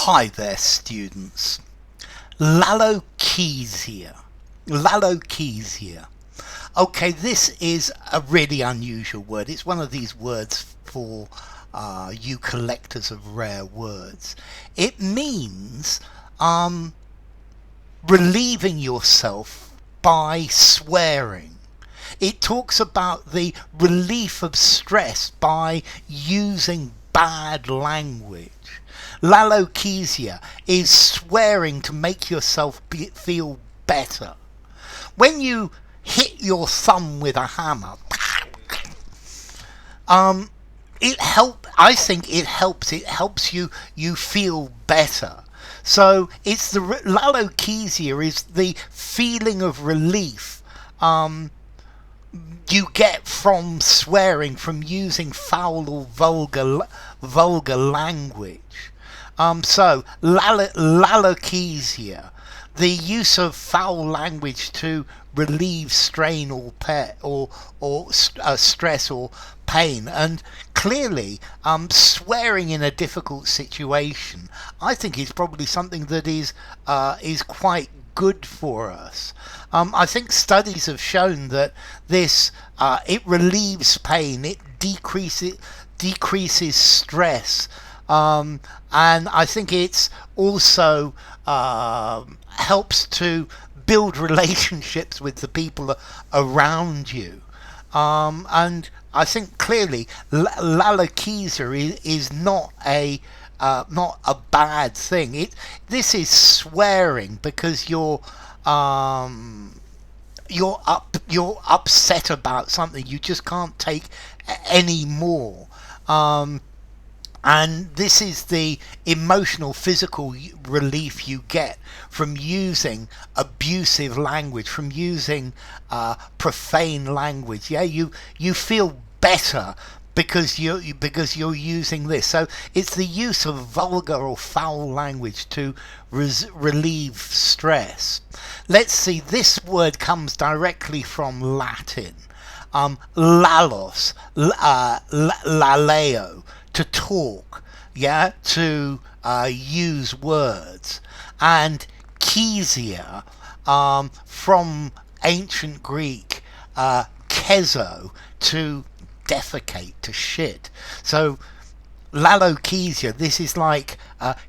Hi there, students. Lalochezia. Lalochezia. Okay, this is a really unusual word. It's one of these words for you collectors of rare words. It means relieving yourself by swearing. It talks about the relief of stress by using bad language. Lalochezia is swearing to make yourself feel better. When you hit your thumb with a hammer, I think it helps you feel better. So it's the Lalochezia is the feeling of relief you get from swearing, from using foul or vulgar language. So Lalochezia, the use of foul language to relieve strain or stress or pain, and clearly swearing in a difficult situation, I think is probably something that is quite good for us. I think studies have shown that this it relieves pain, it decreases stress, and I think it's also helps to build relationships with the people around you. And I think clearly Lalochezia is not a bad thing. This is swearing because you're upset about something. You just can't take any more. And this is the emotional, physical relief you get from using abusive language, from using profane language. Yeah, you feel better because you're using this. So it's the use of vulgar or foul language to relieve stress. Let's see. This word comes directly from Latin. Laleo. To talk, yeah, to use words, and kezia, from ancient Greek, kezo, to defecate, to shit. So Lalochezia, this is like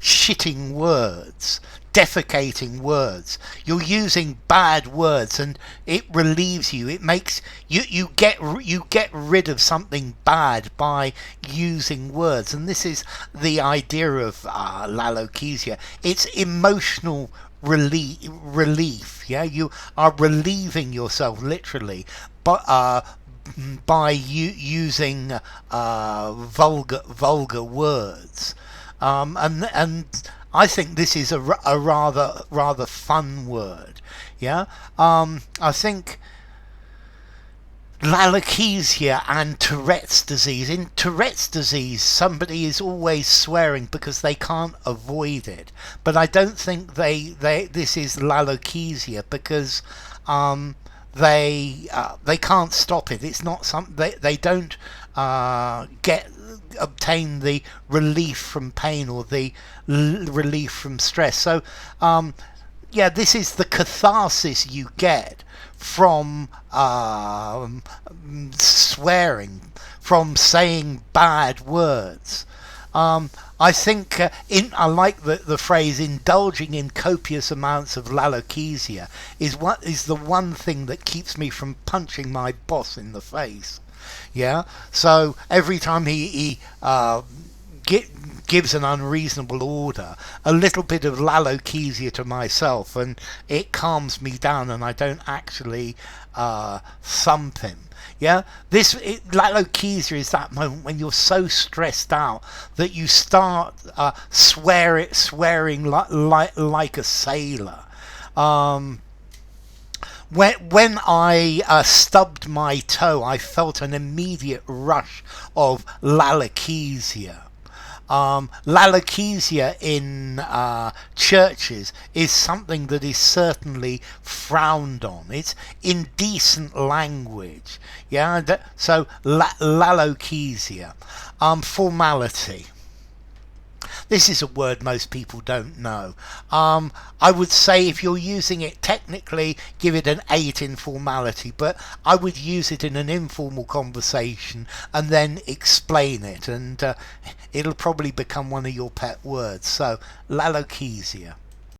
shitting words, defecating words. You're using bad words and it relieves you. It makes you get rid of something bad by using words. And this is the idea of Lalochezia. It's emotional relief. Yeah, you are relieving yourself literally, but by using vulgar words, and I think this is a rather fun word. Yeah, I think Lalochezia and Tourette's disease. In Tourette's disease, somebody is always swearing because they can't avoid it. But I don't think this is Lalochezia because they can't stop it. It's not something they don't obtain the relief from pain or the relief from stress. So yeah, this is the catharsis you get from swearing, from saying bad words. I think I like the phrase indulging in copious amounts of Lalochezia is the one thing that keeps me from punching my boss in the face. Yeah, so every time he gives an unreasonable order, a little bit of Lalochezia to myself, and it calms me down, and I don't actually thump him. Yeah, Lalochezia is that moment when you're so stressed out that you start swearing like a sailor. When I stubbed my toe, I felt an immediate rush of Lalochezia. Lalochezia in churches is something that is certainly frowned on. It's indecent language. Yeah, so Lalochezia. Formality. This is a word most people don't know. I would say if you're using it technically, give it an 8 in formality, but I would use it in an informal conversation and then explain it, and it'll probably become one of your pet words. So, Lalochezia.